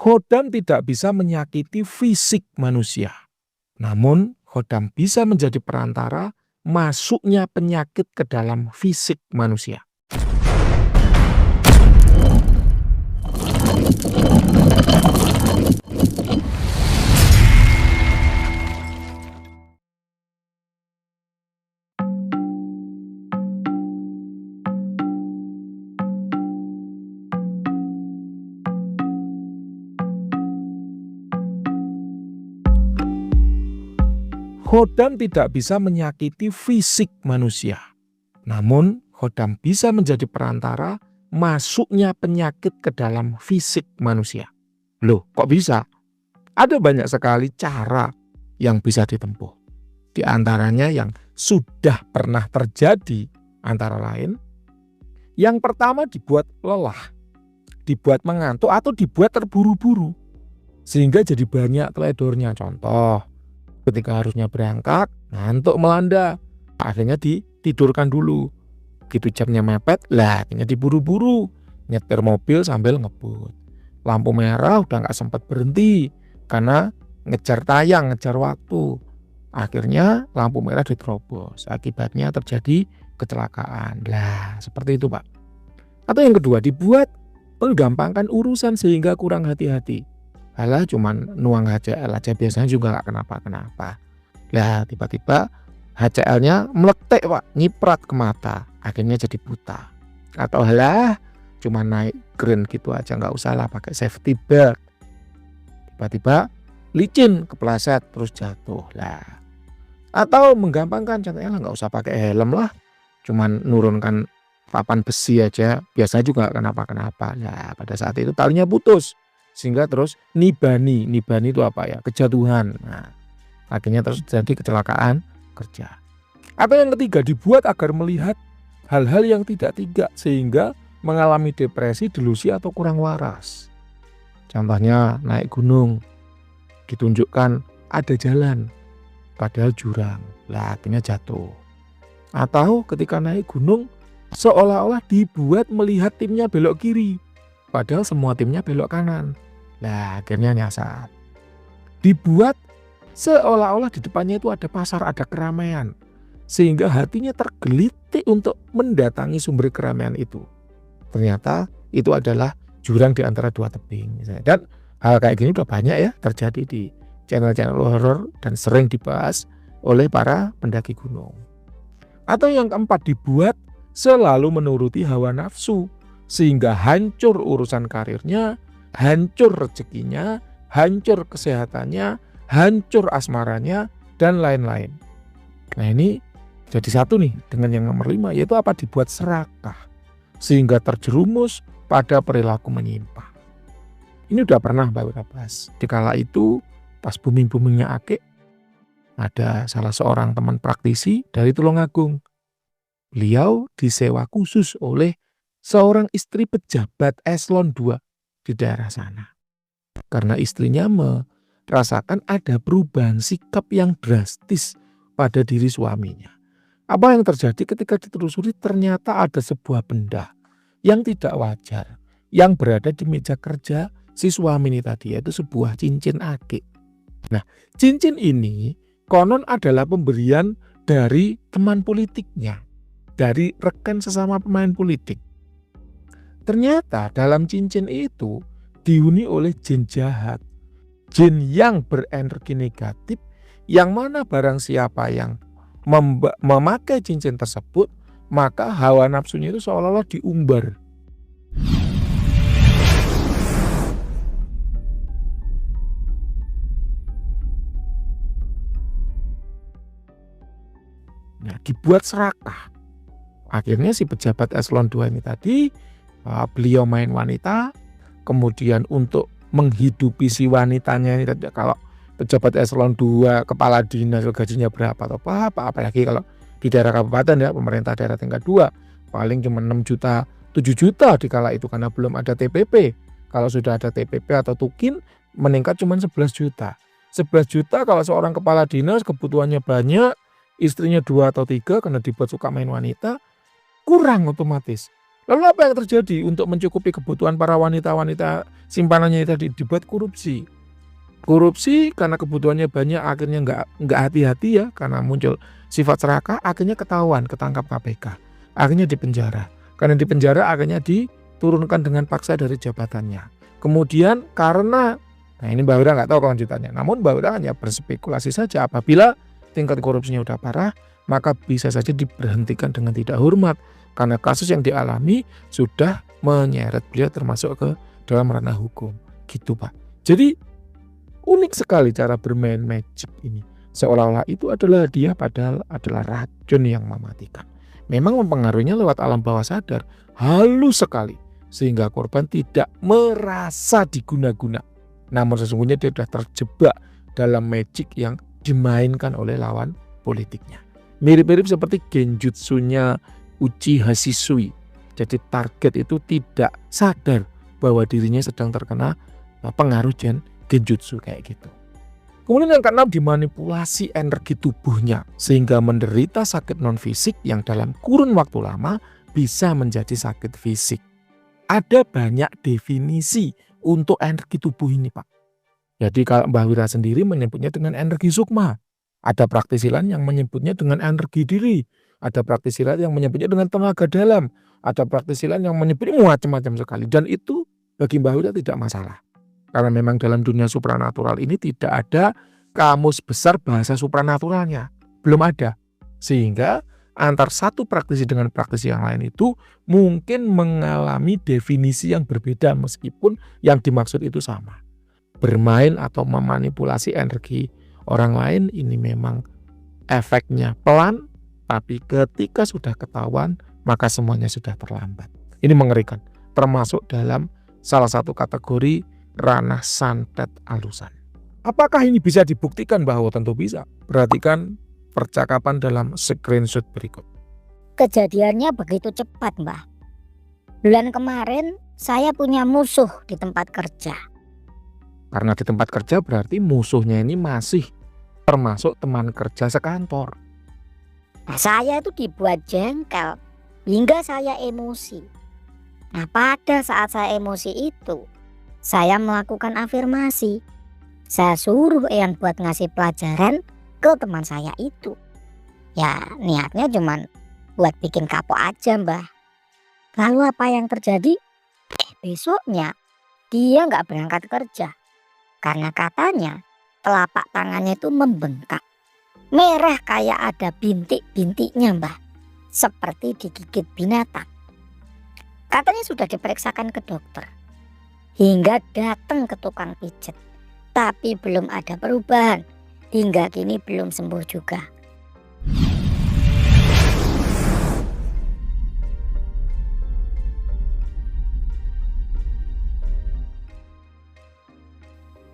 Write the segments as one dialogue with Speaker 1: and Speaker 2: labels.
Speaker 1: Khodam tidak bisa menyakiti fisik manusia. Namun, khodam bisa menjadi perantara masuknya penyakit ke dalam fisik manusia. Khodam tidak bisa menyakiti fisik manusia. Namun, khodam bisa menjadi perantara masuknya penyakit ke dalam fisik manusia. Loh, kok bisa? Ada banyak sekali cara yang bisa ditempuh. Di antaranya yang sudah pernah terjadi antara lain, yang pertama dibuat lelah, dibuat mengantuk atau dibuat terburu-buru. Sehingga jadi banyak teledornya. Contoh, ketika harusnya berangkat, ngantuk melanda, akhirnya ditidurkan dulu. Gitu jamnya mepet, akhirnya diburu-buru, nyetir mobil sambil ngebut. Lampu merah udah gak sempat berhenti, karena ngejar tayang, ngejar waktu. Akhirnya lampu merah diterobos, akibatnya terjadi kecelakaan. Seperti itu Pak. Atau yang kedua, dibuat menggampangkan urusan sehingga kurang hati-hati. Alah cuman nuang HCL aja biasanya juga gak kenapa-kenapa. Tiba-tiba HCL-nya meletek Pak, nyiprat ke mata, akhirnya jadi buta. Atau cuman naik keren gitu aja, gak usah lah pakai safety belt. Tiba-tiba licin, kepleset terus jatuh. Atau menggampangkan, contohnya gak usah pakai helm lah, cuman nurunkan papan besi aja, biasanya juga gak kenapa-kenapa. Pada saat itu talinya putus, sehingga terus nibani itu apa ya, kejatuhan. Akhirnya terus jadi kecelakaan kerja. Atau yang ketiga, dibuat agar melihat hal-hal yang tidak sehingga mengalami depresi, delusi atau kurang waras. Contohnya naik gunung, ditunjukkan ada jalan padahal jurang, akhirnya jatuh. Atau ketika naik gunung seolah-olah dibuat melihat timnya belok kiri, padahal semua timnya belok kanan. Akhirnya nyasar. Dibuat seolah-olah di depannya itu ada pasar, ada keramaian, sehingga hatinya tergelitik untuk mendatangi sumber keramaian itu. Ternyata itu adalah jurang di antara dua tebing. Dan hal kayak gini udah banyak ya terjadi di channel-channel horor dan sering dibahas oleh para pendaki gunung. Atau yang keempat, dibuat selalu menuruti hawa nafsu, sehingga hancur urusan karirnya, hancur rezekinya, hancur kesehatannya, hancur asmaranya, dan lain-lain. Ini jadi satu nih dengan yang nomor 5, yaitu apa? Dibuat serakah, sehingga terjerumus pada perilaku menyimpang. Ini udah pernah Mbak bahas. Dikala itu pas booming-boomingnya Akik, ada salah seorang teman praktisi dari Tulungagung. Beliau disewa khusus oleh seorang istri pejabat eselon 2 di daerah sana. Karena istrinya merasakan ada perubahan sikap yang drastis pada diri suaminya. Apa yang terjadi ketika ditelusuri, ternyata ada sebuah benda yang tidak wajar yang berada di meja kerja si suami ini tadi, yaitu sebuah cincin Akik. Cincin ini konon adalah pemberian dari teman politiknya, dari rekan sesama pemain politik. Ternyata dalam cincin itu dihuni oleh jin jahat, jin yang berenergi negatif, yang mana barang siapa yang memakai cincin tersebut, maka hawa nafsunya itu seolah-olah diumbar. Dibuat serakah. Akhirnya si pejabat eselon 2 ini tadi, beliau main wanita, kemudian untuk menghidupi si wanitanya ini tadi, kalau pejabat eselon 2 kepala dinas gajinya berapa atau apa, apalagi kalau di daerah kabupaten ya, pemerintah daerah tingkat 2 paling cuma 6 juta 7 juta dikala itu, karena belum ada TPP. Kalau sudah ada TPP atau tukin meningkat cuma 11 juta. 11 juta kalau seorang kepala dinas kebutuhannya banyak, istrinya 2 atau 3 karena dibuat suka main wanita, kurang otomatis. Lalu apa yang terjadi untuk mencukupi kebutuhan para wanita-wanita simpanannya tadi? Dibuat korupsi. Korupsi karena kebutuhannya banyak, akhirnya nggak hati-hati ya, karena muncul sifat serakah, akhirnya ketahuan, ketangkap KPK, akhirnya dipenjara. Karena dipenjara akhirnya diturunkan dengan paksa dari jabatannya. Kemudian karena, nah ini Mbak Wira nggak tahu kelanjutannya, namun Mbak Wira hanya berspekulasi saja, apabila tingkat korupsinya udah parah, maka bisa saja diberhentikan dengan tidak hormat, karena kasus yang dialami sudah menyeret beliau termasuk ke dalam ranah hukum. Gitu Pak. Jadi unik sekali cara bermain magic ini. Seolah-olah itu adalah hadiah, padahal adalah racun yang mematikan. Memang mempengaruhinya lewat alam bawah sadar, halus sekali, sehingga korban tidak merasa diguna-guna. Namun sesungguhnya dia sudah terjebak dalam magic yang dimainkan oleh lawan politiknya. Mirip-mirip seperti genjutsunya Uchiha Shisui. Jadi target itu tidak sadar bahwa dirinya sedang terkena pengaruh genjutsu kayak gitu. Kemudian yang keenam, dimanipulasi energi tubuhnya sehingga menderita sakit non fisik yang dalam kurun waktu lama bisa menjadi sakit fisik. Ada banyak definisi untuk energi tubuh ini Pak. Jadi kalau Mbah Wira sendiri menyebutnya dengan energi sukma. Ada praktisi lain yang menyebutnya dengan energi diri. Ada praktisi lain yang menyebutnya dengan tenaga dalam. Ada praktisi lain yang menyebutnya macam-macam sekali. Dan itu bagi Mbah Wira tidak masalah. Karena memang dalam dunia supranatural ini tidak ada kamus besar bahasa supranaturalnya. Belum ada. Sehingga antar satu praktisi dengan praktisi yang lain itu mungkin mengalami definisi yang berbeda meskipun yang dimaksud itu sama. Bermain atau memanipulasi energi orang lain ini memang efeknya pelan, tapi ketika sudah ketahuan maka semuanya sudah terlambat. Ini mengerikan. Termasuk dalam salah satu kategori ranah santet alusan. Apakah ini bisa dibuktikan? Bahwa tentu bisa. Perhatikan percakapan dalam screenshot berikut.
Speaker 2: Kejadiannya begitu cepat, Mbah. Bulan kemarin saya punya musuh di tempat kerja.
Speaker 1: Karena di tempat kerja berarti musuhnya ini masih termasuk teman kerja sekantor.
Speaker 2: Nah, saya itu dibuat jengkel hingga saya emosi. Nah, pada saat saya emosi itu, saya melakukan afirmasi. Saya suruh Eyang buat ngasih pelajaran ke teman saya itu. Ya niatnya cuman buat bikin kapok aja Mbah. Lalu apa yang terjadi? Besoknya dia nggak berangkat kerja. Karena katanya telapak tangannya itu membengkak. Merah kayak ada bintik-bintiknya Mbah. Seperti digigit binatang. Katanya sudah diperiksakan ke dokter. Hingga datang ke tukang pijet, tapi belum ada perubahan. Hingga kini belum sembuh juga.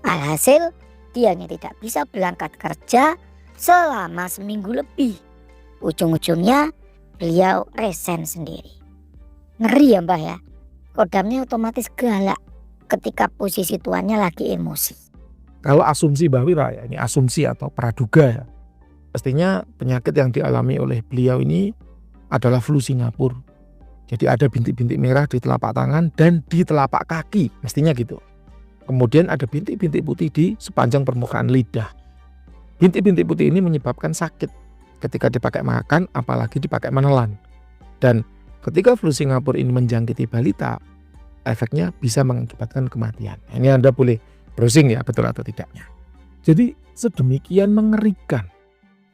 Speaker 2: Alhasil dianya tidak bisa berangkat kerja selama seminggu lebih. Ujung-ujungnya beliau resign sendiri. Ngeri ya Mbah ya. Kodamnya otomatis galak ketika posisi tuannya lagi emosi.
Speaker 1: Kalau asumsi Mbah Wira ya, ini asumsi atau praduga ya. Pastinya penyakit yang dialami oleh beliau ini adalah flu Singapura. Jadi ada bintik-bintik merah di telapak tangan dan di telapak kaki, mestinya gitu. Kemudian ada bintik-bintik putih di sepanjang permukaan lidah. Bintik-bintik putih ini menyebabkan sakit ketika dipakai makan, apalagi dipakai menelan. Dan ketika flu Singapura ini menjangkiti balita, efeknya bisa mengakibatkan kematian. Ini Anda boleh browsing ya, betul atau tidaknya. Jadi sedemikian mengerikan.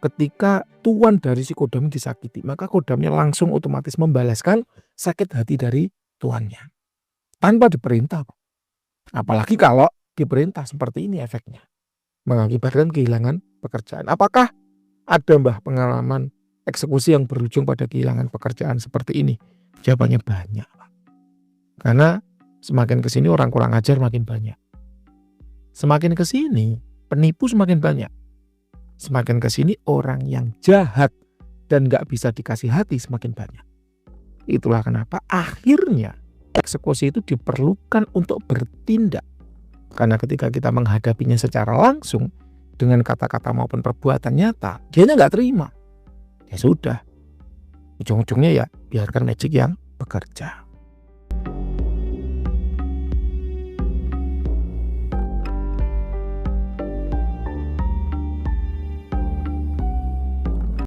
Speaker 1: Ketika tuan dari si kodam disakiti, maka kodamnya langsung otomatis membalaskan sakit hati dari tuannya. Tanpa diperintah. Apalagi kalau diperintah, seperti ini efeknya. Mengakibatkan kehilangan pekerjaan. Apakah ada Mbah pengalaman eksekusi yang berujung pada kehilangan pekerjaan seperti ini? Jawabannya banyak. Karena semakin kesini orang kurang ajar makin banyak. Semakin kesini penipu semakin banyak. Semakin kesini orang yang jahat dan gak bisa dikasih hati semakin banyak. Itulah kenapa akhirnya eksekusi itu diperlukan untuk bertindak. Karena ketika kita menghadapinya secara langsung dengan kata-kata maupun perbuatan nyata, dianya gak terima. Ya sudah, ujung-ujungnya ya biarkan magic yang bekerja.